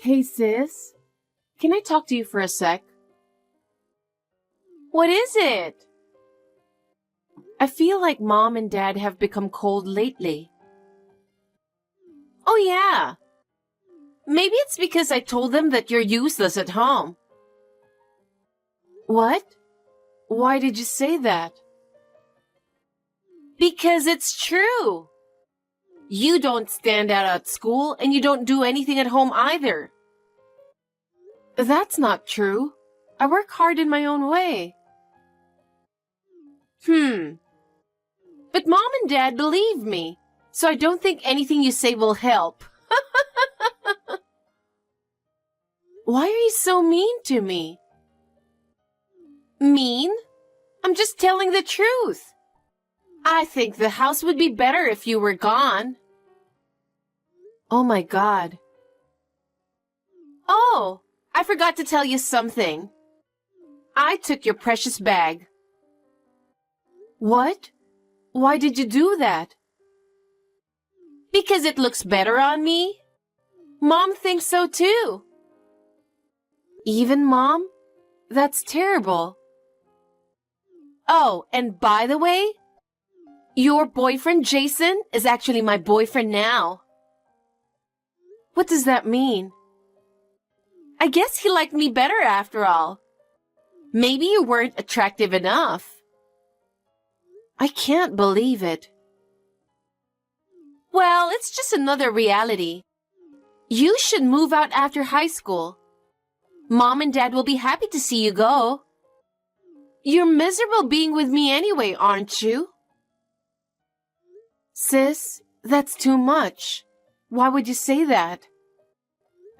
Hey sis, can I talk to you for a sec? What is it? I feel like mom and dad have become cold lately. Oh yeah. Maybe it's because I told them that you're useless at home. What? Why did you say that? Because it's true. You don't stand out at school and you don't do anything at home either. That's not true. I work hard in my own way. But mom and dad believe me, so I don't think anything you say will help. Why are you so mean to me? Mean? I'm just telling the truth. I think the house would be better if you were gone. Oh my God. Oh, I forgot to tell you something. I took your precious bag. What? Why did you do that? Because it looks better on me. Mom thinks so too. Even Mom? That's terrible. Oh, and by the way, your boyfriend Jason is actually my boyfriend now. What does that mean? I guess he liked me better after all. Maybe you weren't attractive enough. I can't believe it. Well, it's just another reality. You should move out after high school. Mom and Dad will be happy to see you go. You're miserable being with me anyway, aren't you? Sis, that's too much. Why would you say that?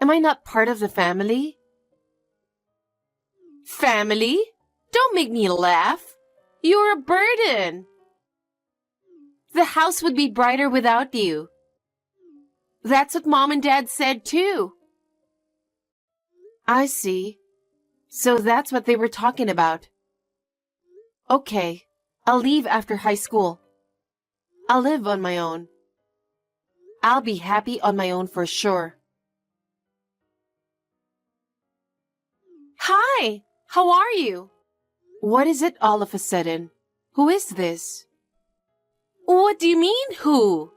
Am I not part of the family? Family? Don't make me laugh. You're a burden. The house would be brighter without you. That's what Mom and Dad said too. I see. So that's what they were talking about. Okay, I'll leave after high school. I'll live on my own. I'll be happy on my own for sure. Hi, how are you? What is it all of a sudden? Who is this? What do you mean, who?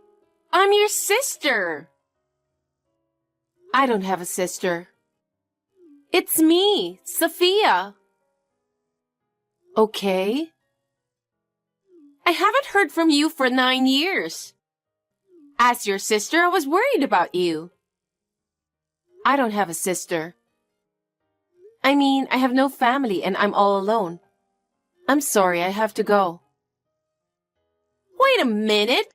I'm your sister. I don't have a sister. It's me, Sophia. Okay. I haven't heard from you for 9 years. As your sister, I was worried about you. I don't have a sister. I mean, I have no family and I'm all alone. I'm sorry, I have to go. Wait a minute.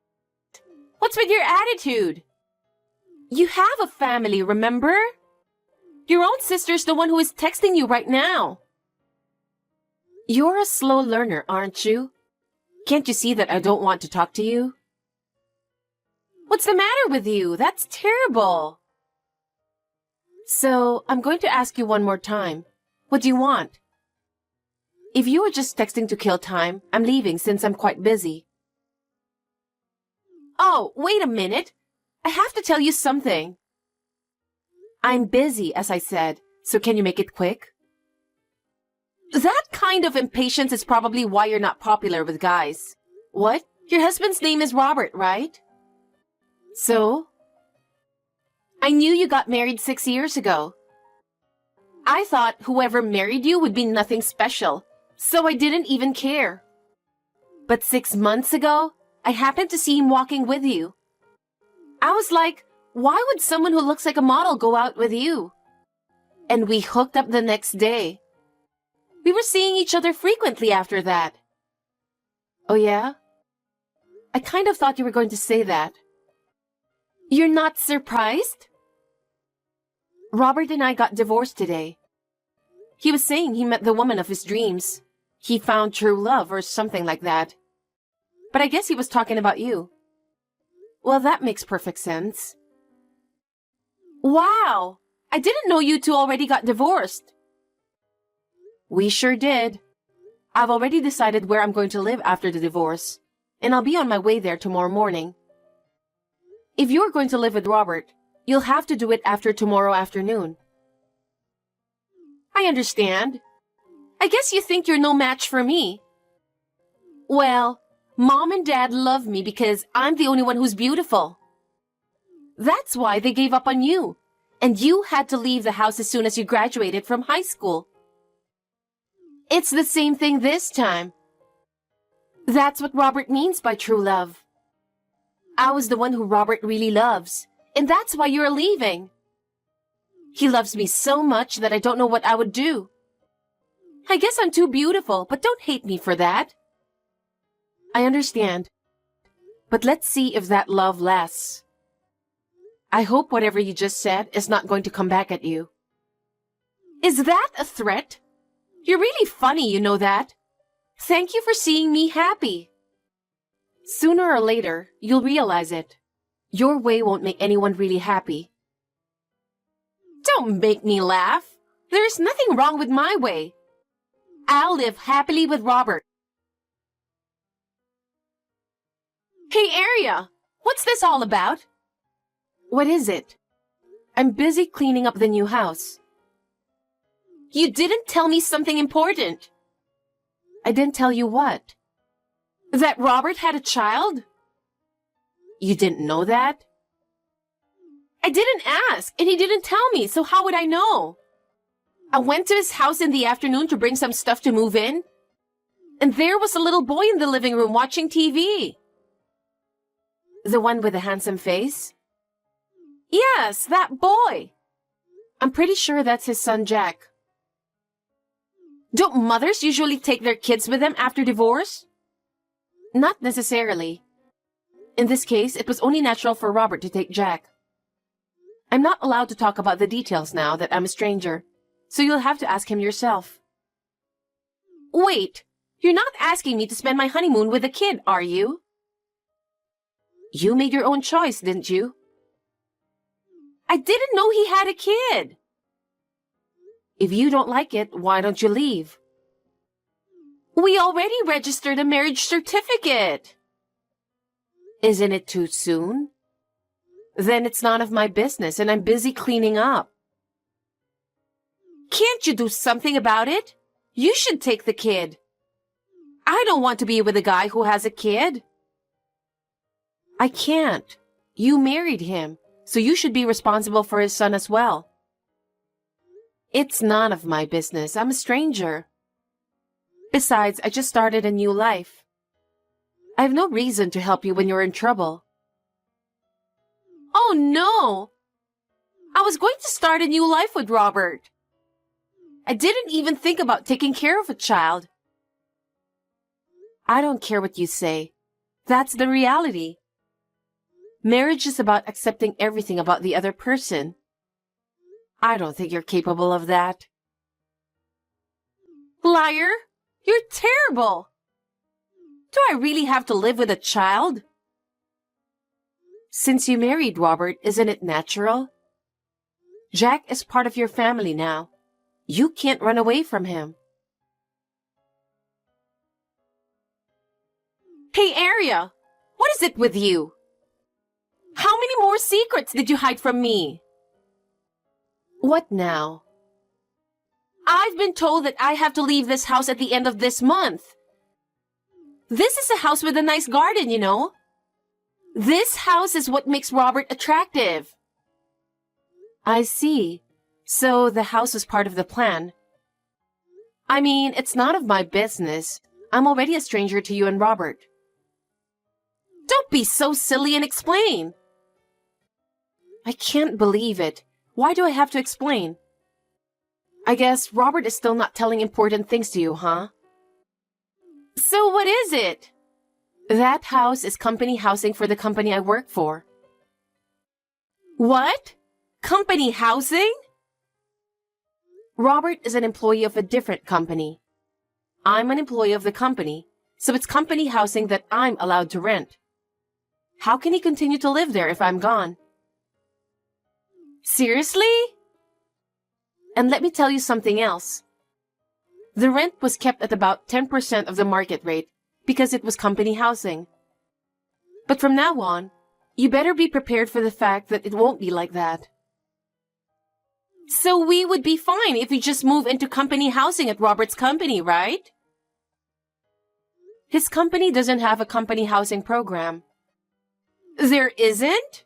What's with your attitude? You have a family, remember? Your own sister's the one who is texting you right now. You're a slow learner, aren't you? Can't you see that I don't want to talk to you? What's the matter with you? That's terrible. So, I'm going to ask you one more time. What do you want? If you were just texting to kill time, I'm leaving since I'm quite busy. Oh, wait a minute. I have to tell you something. I'm busy, as I said, so can you make it quick? That kind of impatience is probably why you're not popular with guys. What? Your husband's name is Robert, right? So? I knew you got married 6 years ago. I thought whoever married you would be nothing special, so I didn't even care. But 6 months ago, I happened to see him walking with you. I was like, why would someone who looks like a model go out with you? And we hooked up the next day. We were seeing each other frequently after that. Oh yeah? I kind of thought you were going to say that. You're not surprised? Robert and I got divorced today. He was saying he met the woman of his dreams. He found true love or something like that. But I guess he was talking about you. Well, that makes perfect sense. Wow! I didn't know you two already got divorced. We sure did. I've already decided where I'm going to live after the divorce, and I'll be on my way there tomorrow morning. If you're going to live with Robert, You'll have to do it after tomorrow afternoon. I understand. I guess you think you're no match for me. Well, Mom and Dad love me because I'm the only one who's beautiful. That's why they gave up on you, and you had to leave the house as soon as you graduated from high school. It's the same thing this time. That's what Robert means by true love. I was the one who Robert really loves, and that's why you're leaving. He loves me so much that I don't know what I would do. I guess I'm too beautiful, but don't hate me for that. I understand. But let's see if that love lasts. I hope whatever you just said is not going to come back at you. Is that a threat? You're really funny, you know that. Thank you for seeing me happy. Sooner or later, you'll realize it. Your way won't make anyone really happy. Don't make me laugh. There's nothing wrong with my way. I'll live happily with Robert. Hey, Aria, what's this all about? What is it? I'm busy cleaning up the new house. You didn't tell me something important. I didn't tell you what? That Robert had a child? You didn't know that? I didn't ask, and he didn't tell me, so how would I know? I went to his house in the afternoon to bring some stuff to move in, and there was a little boy in the living room watching TV. The one with the handsome face? Yes, that boy. I'm pretty sure that's his son, Jack. Don't mothers usually take their kids with them after divorce? Not necessarily. In this case, it was only natural for Robert to take Jack. I'm not allowed to talk about the details now that I'm a stranger, so you'll have to ask him yourself. Wait, you're not asking me to spend my honeymoon with a kid, are you? You made your own choice, didn't you? I didn't know he had a kid. If you don't like it, why don't you leave? We already registered a marriage certificate. Isn't it too soon? Then it's none of my business and I'm busy cleaning up. Can't you do something about it? You should take the kid. I don't want to be with a guy who has a kid. I can't. You married him, so you should be responsible for his son as well. It's none of my business. I'm a stranger. Besides, I just started a new life. I have no reason to help you when you're in trouble. Oh no! I was going to start a new life with Robert. I didn't even think about taking care of a child. I don't care what you say. That's the reality. Marriage is about accepting everything about the other person. I don't think you're capable of that. Liar! You're terrible! Do I really have to live with a child? Since you married Robert, isn't it natural? Jack is part of your family now. You can't run away from him. Hey, Aria, what is it with you? How many more secrets did you hide from me? What now? I've been told that I have to leave this house at the end of this month. This is a house with a nice garden, you know. This house is what makes Robert attractive. I see. So the house is part of the plan. I mean, it's none of my business. I'm already a stranger to you and Robert. Don't be so silly and explain. I can't believe it. Why do I have to explain? I guess Robert is still not telling important things to you, huh? So what is it? That house is company housing for the company I work for. What? Company housing? Robert is an employee of a different company. I'm an employee of the company, so it's company housing that I'm allowed to rent. How can he continue to live there if I'm gone? Seriously? And let me tell you something else. The rent was kept at about 10% of the market rate because it was company housing. But from now on, You better be prepared for the fact that it won't be like that. So we would be fine if we just move into company housing at Robert's company, right? His company doesn't have a company housing program. There isn't?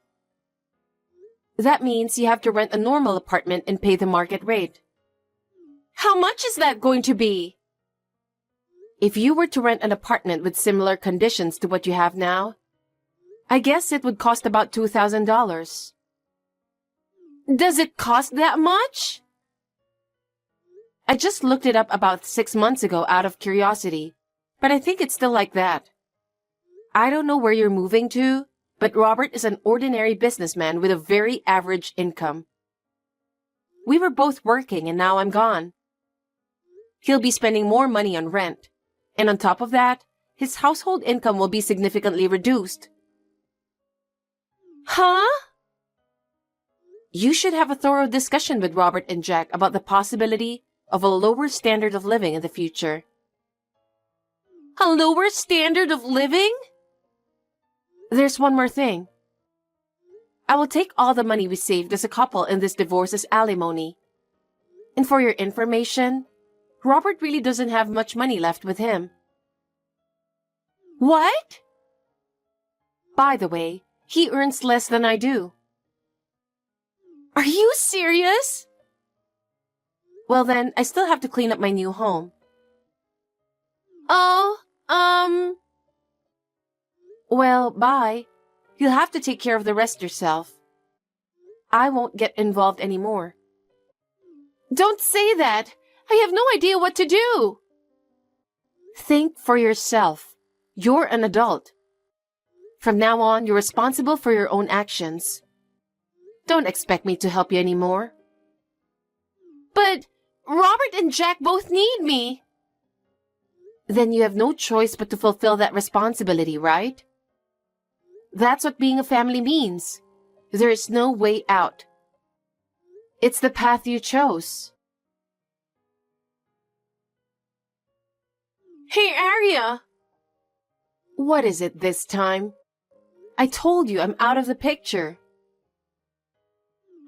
That means you have to rent a normal apartment and pay the market rate. How much is that going to be? If you were to rent an apartment with similar conditions to what you have now, I guess it would cost about $2,000. Does it cost that much? I just looked it up about 6 months ago out of curiosity, but I think it's still like that. I don't know where you're moving to, but Robert is an ordinary businessman with a very average income. We were both working and now I'm gone. He'll be spending more money on rent, and on top of that, his household income will be significantly reduced. Huh? You should have a thorough discussion with Robert and Jack about the possibility of a lower standard of living in the future. A lower standard of living? There's one more thing. I will take all the money we saved as a couple in this divorce as alimony. And for your information, Robert really doesn't have much money left with him. What? By the way, he earns less than I do. Are you serious? Well then, I still have to clean up my new home. Oh, Well, bye. You'll have to take care of the rest yourself. I won't get involved anymore. Don't say that. I have no idea what to do. Think for yourself. You're an adult. From now on, you're responsible for your own actions. Don't expect me to help you anymore. But Robert and Jack both need me. Then you have no choice but to fulfill that responsibility, right? That's what being a family means. There is no way out. It's the path you chose. Hey, Arya! What is it this time? I told you I'm out of the picture.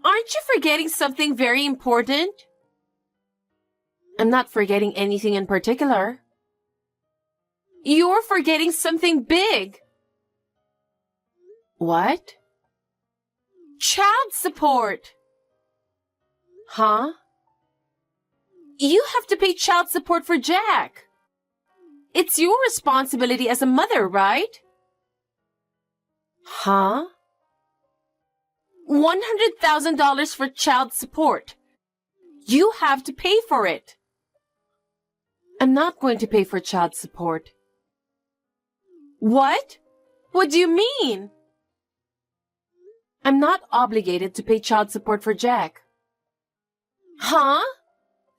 Aren't you forgetting something very important? I'm not forgetting anything in particular. You're forgetting something big. What? Child support. Huh? You have to pay child support for Jack. It's your responsibility as a mother, right? Huh? $100,000 for child support. You have to pay for it. I'm not going to pay for child support. What? What do you mean? I'm not obligated to pay child support for Jack. Huh?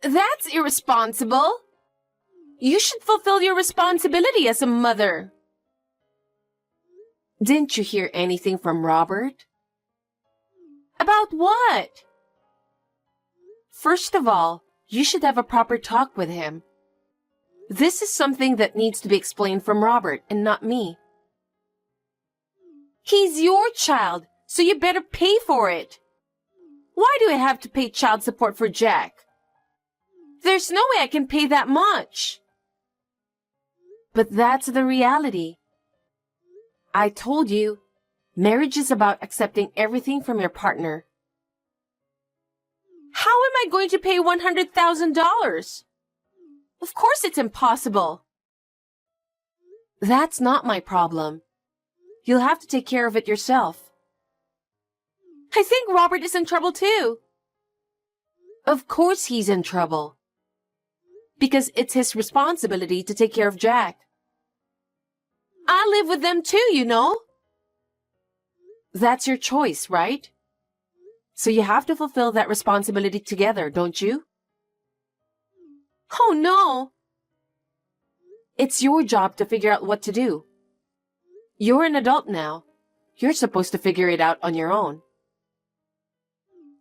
That's irresponsible. You should fulfill your responsibility as a mother. Didn't you hear anything from Robert? About what? First of all, you should have a proper talk with him. This is something that needs to be explained from Robert and not me. He's your child, so you better pay for it. Why do I have to pay child support for Jack? There's no way I can pay that much. But that's the reality. I told you, marriage is about accepting everything from your partner. How am I going to pay $100,000? Of course it's impossible. That's not my problem. You'll have to take care of it yourself. I think Robert is in trouble too. Of course he's in trouble. Because it's his responsibility to take care of Jack. I live with them too, you know. That's your choice, right? So you have to fulfill that responsibility together, don't you? Oh no! It's your job to figure out what to do. You're an adult now. You're supposed to figure it out on your own.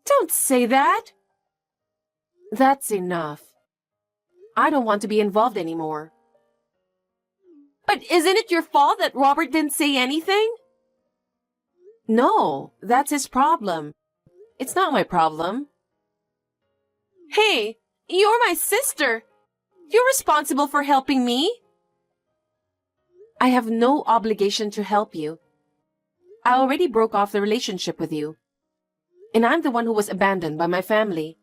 Don't say that! That's enough. I don't want to be involved anymore. But isn't it your fault that Robert didn't say anything? No, that's his problem. It's not my problem. Hey, you're my sister. You're responsible for helping me. I have no obligation to help you. I already broke off the relationship with you. And I'm the one who was abandoned by my family.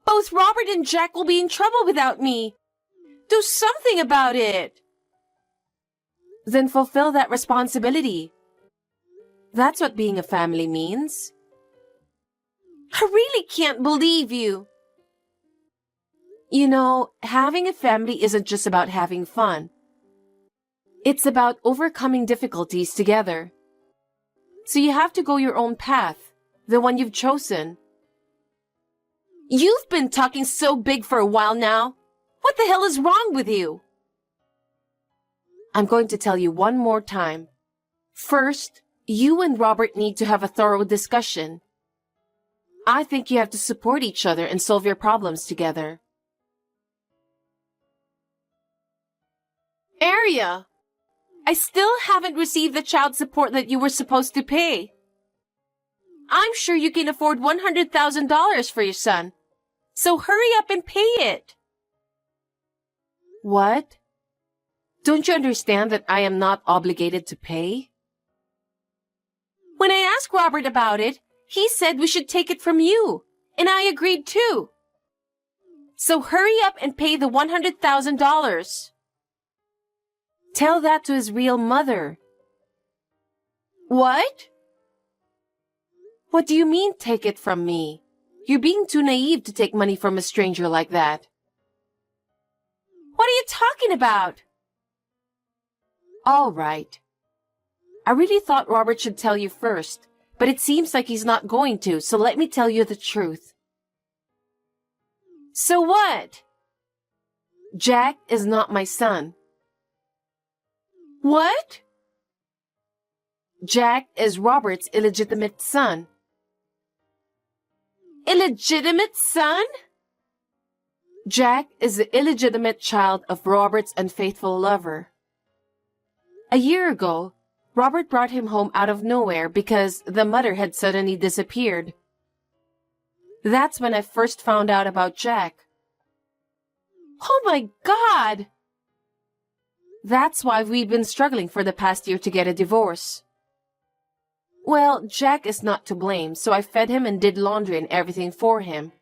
Both Robert and Jack will be in trouble without me. Do something about it. Then fulfill that responsibility. That's what being a family means. I really can't believe you. You know, having a family isn't just about having fun. It's about overcoming difficulties together. So you have to go your own path, the one you've chosen. You've been talking so big for a while now. What the hell is wrong with you? I'm going to tell you one more time. First, you and Robert need to have a thorough discussion. I think you have to support each other and solve your problems together. Aria, I still haven't received the child support that you were supposed to pay. I'm sure you can afford $100,000 for your son. So hurry up and pay it. What? Don't you understand that I am not obligated to pay? When I asked Robert about it, he said we should take it from you, and I agreed too. So hurry up and pay the $100,000. Tell that to his real mother. What? What do you mean, take it from me? You're being too naive to take money from a stranger like that. What are you talking about? All right. I really thought Robert should tell you first, but it seems like he's not going to, so let me tell you the truth. So what? Jack is not my son. What? Jack is Robert's illegitimate son. Illegitimate son? Jack is the illegitimate child of Robert's unfaithful lover. A year ago, Robert brought him home out of nowhere because the mother had suddenly disappeared. That's when I first found out about Jack. Oh my God! That's why we've been struggling for the past year to get a divorce. Well, Jack is not to blame, so I fed him and did laundry and everything for him.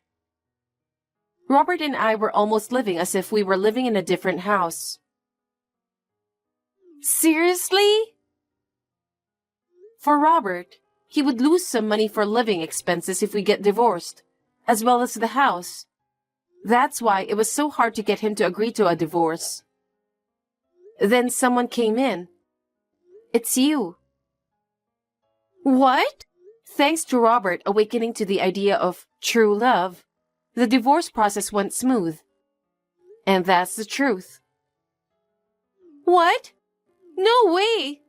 Robert and I were almost living as if we were living in a different house. Seriously? For Robert, he would lose some money for living expenses if we get divorced, as well as the house. That's why it was so hard to get him to agree to a divorce. Then someone came in. It's you. What? Thanks to Robert awakening to the idea of true love, the divorce process went smooth. And that's the truth. What? No way!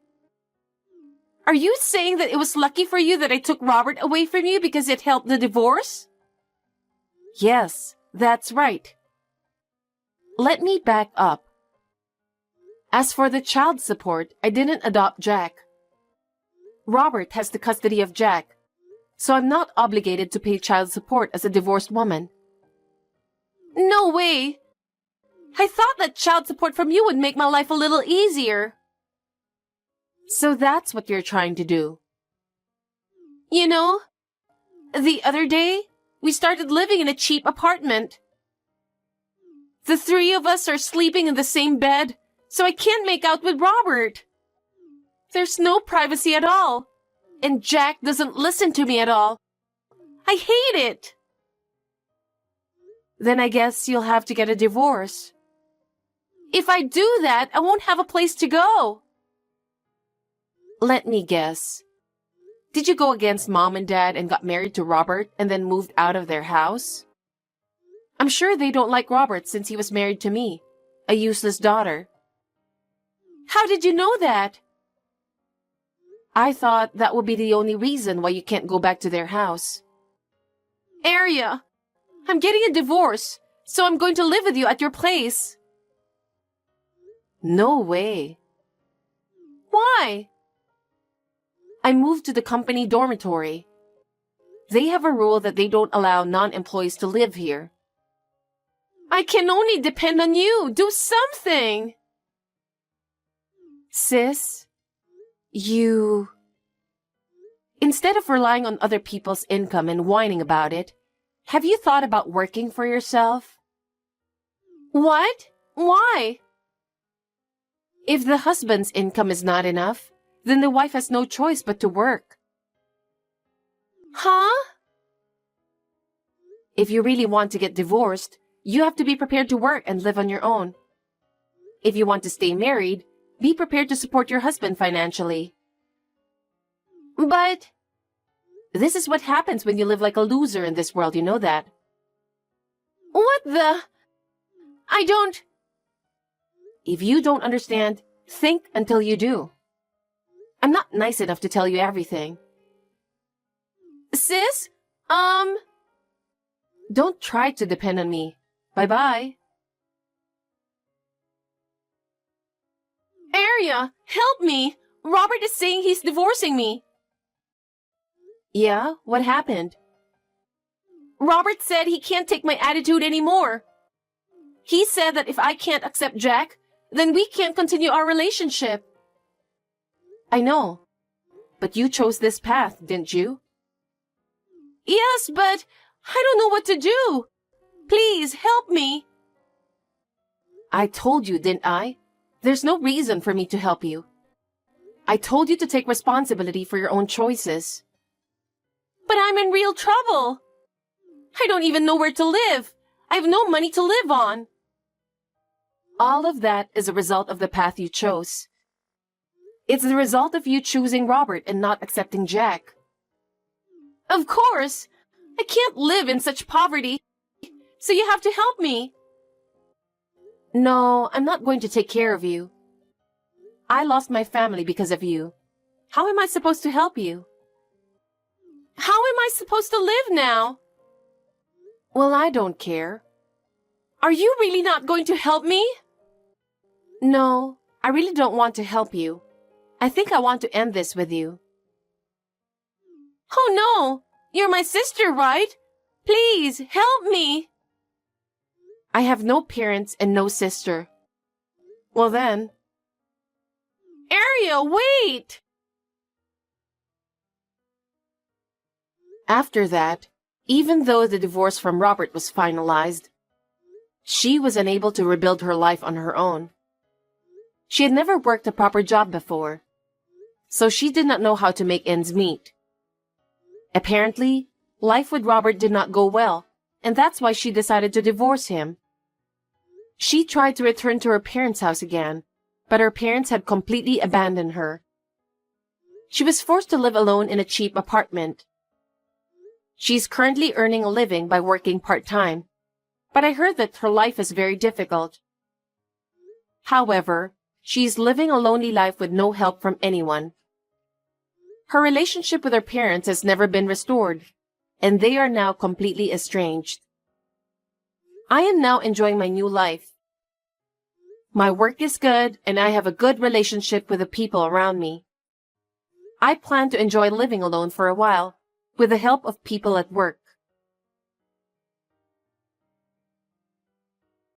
Are you saying that it was lucky for you that I took Robert away from you because it helped the divorce? Yes, that's right. Let me back up. As for the child support, I didn't adopt Jack. Robert has the custody of Jack, so I'm not obligated to pay child support as a divorced woman. No way! I thought that child support from you would make my life a little easier. So that's what you're trying to do. You know, the other day, we started living in a cheap apartment. The three of us are sleeping in the same bed, so I can't make out with Robert. There's no privacy at all, and Jack doesn't listen to me at all. I hate it. Then I guess you'll have to get a divorce. If I do that, I won't have a place to go. Let me guess. Did you go against Mom and Dad and got married to Robert and then moved out of their house? I'm sure they don't like Robert since he was married to me, a useless daughter. How did you know that? I thought that would be the only reason why you can't go back to their house. Aria, I'm getting a divorce, so I'm going to live with you at your place. No way. Why? I moved to the company dormitory. They have a rule that they don't allow non-employees to live here. I can only depend on you. Do something. Sis, instead of relying on other people's income and whining about it, have you thought about working for yourself? What? Why? If the husband's income is not enough, then the wife has no choice but to work. Huh? If you really want to get divorced, you have to be prepared to work and live on your own. If you want to stay married, be prepared to support your husband financially. But this is what happens when you live like a loser in this world, you know that. What the? I don't. If you don't understand, think until you do. I'm not nice enough to tell you everything. Sis, don't try to depend on me. Bye-bye. Arya, help me! Robert is saying he's divorcing me. Yeah, what happened? Robert said he can't take my attitude anymore. He said that if I can't accept Jack, then we can't continue our relationship. I know. But you chose this path, didn't you? Yes, but I don't know what to do. Please, help me. I told you, didn't I? There's no reason for me to help you. I told you to take responsibility for your own choices. But I'm in real trouble. I don't even know where to live. I have no money to live on. All of that is a result of the path you chose. It's the result of you choosing Robert and not accepting Jack. Of course. I can't live in such poverty. So you have to help me. No, I'm not going to take care of you. I lost my family because of you. How am I supposed to help you? How am I supposed to live now? Well, I don't care. Are you really not going to help me? No, I really don't want to help you. I think I want to end this with you. Oh no! You're my sister, right? Please, help me! I have no parents and no sister. Well then... Arya, wait! After that, even though the divorce from Robert was finalized, she was unable to rebuild her life on her own. She had never worked a proper job before, so she did not know how to make ends meet. Apparently, life with Robert did not go well, and that's why she decided to divorce him. She tried to return to her parents' house again, but her parents had completely abandoned her. She was forced to live alone in a cheap apartment. She's currently earning a living by working part-time, but I heard that her life is very difficult. However, she's living a lonely life with no help from anyone. Her relationship with her parents has never been restored, and they are now completely estranged. I am now enjoying my new life. My work is good, and I have a good relationship with the people around me. I plan to enjoy living alone for a while, with the help of people at work.